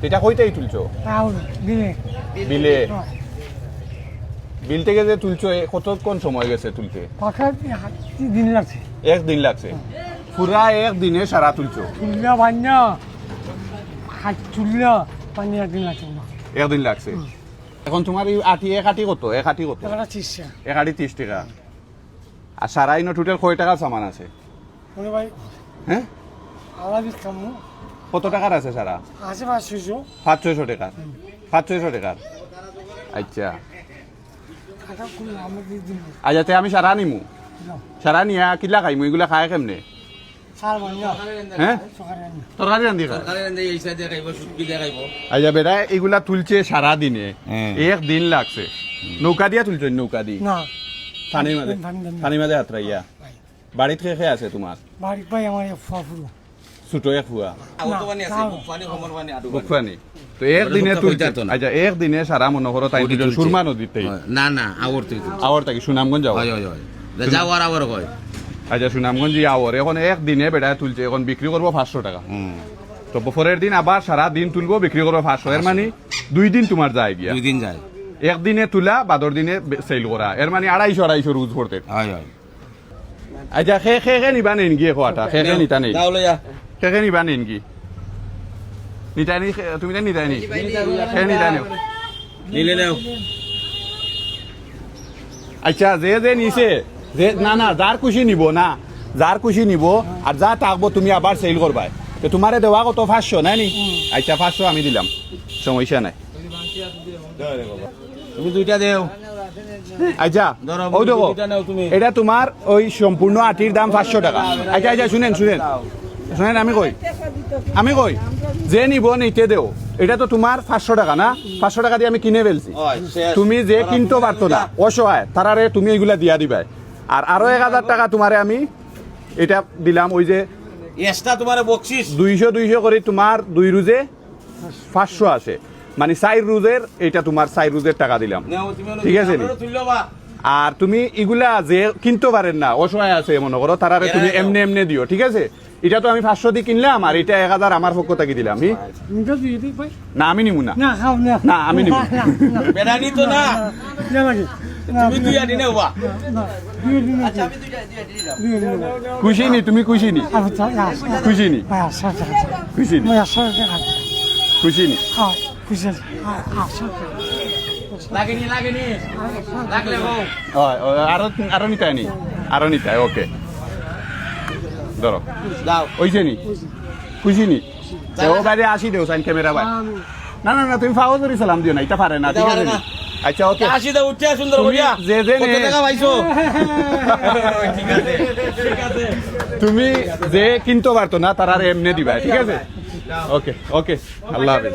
এটা কইতেই তুলছো বিলে বিল থেকে যে তুলছো কতক্ষণ সময় গেছে তুলতে? একদিন লাগছে পুরা একদিনে সারা তুলছো? একদিন লাগছে। এখন তোমার এই আটি এক আটি কত? এক আটি কত? এক আটি 30 টাকা। আর সারা ইনো টোটাল কয় টাকা সামান আছে? হ্যাঁ কত টাকার আছে সারা? 500-600 টাকা। 500-600 টাকার। আচ্ছা আচ্ছা আমি সারা নিমু, সারা নিয়া কিলা খাইমু? এগুলা খায় কেমনে? হ্যাঁ তরকারি রান্ধি খায়। আচ্ছা বেটা এগুলা তুলছে সারা দিনে, একদিন লাগছে। নৌকা দিয়া তুলছো? নৌকা দি পানির মাঝে হাত রাইয়া? বাড়িত খেয়ে খেয়ে আছে তোমার? ছোট এক ফুয়া বুকফানি। তো একদিনে তুলছে। আচ্ছা একদিনে সারা মনে করো তাই সুরমা নদীতে? না না আওয়ার থাকি সুনামগঞ্জ যাওয়ার আবার কয়। আচ্ছা সুনামগঞ্জ আওয়ার এখন একদিনে বেটা তুলছে, এখন বিক্রি করবো 500 টাকা। তো বছরের দিন আবার সারা দিন তুলবো, বিক্রি করবো 500। এর মানে 2 দিন তোমার যায় গিয়া? 2 দিন যায়। একদিনে তুলা বাদর দিনে সেল করা, এর মানে 250 রুজ করতে। আচ্ছা খে নিবা নেন গিয়ে খোয়াটা? খে নিতা নেই? খে নিবা নেন কি? নিতা নি তুমি নিতা নি? খে নিতা নেও? নিলে নেও। আচ্ছা যে যে নিছে যে না না যার খুশি নিব না, যার খুশি নিব আর যা থাকবো তুমি আবার সেল করবা। তো তোমারে দেওয়া কত? 500 নাই নি? আচ্ছা 500 আমি দিলাম, সমস্যা নাই। তুমি 2টা দেও। আচ্ছা ওই দেখো এটা তোমার ওই সম্পূর্ণ আটির দাম 500 টাকা। আচ্ছা আচ্ছা শুনেন আমি কই যে নিব নিতে দেও, এটা তো তোমার 500 টাকা না? 500 টাকা দিয়ে আমি কিনে ফেলছি। তুমি যে কিনতে পারতো না অসহায় তারারে তুমি এগুলা দিয়া দিবাই। আর আরো 1000 টাকা তোমারে আমি এটা দিলাম, ওই যে এক্সট্রা তোমারে বকশিশ 200 করে তোমার 2 রুজে 500 আসে, মানে 4 রুজের এটা তোমার 4 রুজের টাকা দিলাম, ঠিক আছে নি? আর তুমি এগুলা যে কিনতে পারেন না অসহায় আছে মনে করো তারারে তুমি এমনি এমনি দিও, ঠিক আছে? এটা তো আমি 500 দিয়ে কিনলাম আর এটা 1000 আমার পক্ষ থেকে দিলাম। না আমি নিমু না, না আমি নিমু বেড়ানি তো না। তুমি 2 আনি নাও বা খুশি নি? তুমি খুশি নি? খুশি নি? খুশি নি? খুশি নি? আরো নিতাই নি? আরো নিতাই। ওকে ধরো ওইছে নি? খুশি নি? ও বাইরে আসি দেও সাইন ক্যামেরা ভাই। না না না তুমি ফাও ধরে সালাম দিও না, এটা পারে না, ঠিক আছে? আচ্ছা ওকে আসি দাও উঠে সুন্দর করিয়া যে যে কত টাকা পাইছো? ঠিক আছে তুমি যে কিনতে পারতো না তারারে এমনি দিবা, ঠিক আছে? ওকে ওকে আল্লাহ হাফেজ।